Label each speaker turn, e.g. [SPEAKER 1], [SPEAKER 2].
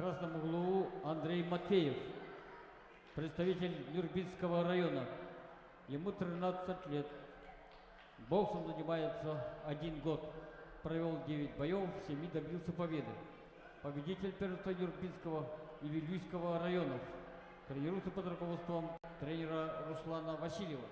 [SPEAKER 1] красном углу Андрей Матвеев, представитель Нюрбинского района. Ему 13 лет. Боксом занимается 1 год. Провел 9 боев, в 7 добился победы. Победитель первенства Нюрбинского и Вильюйского районов. Тренируется под руководством тренера Руслана Васильева.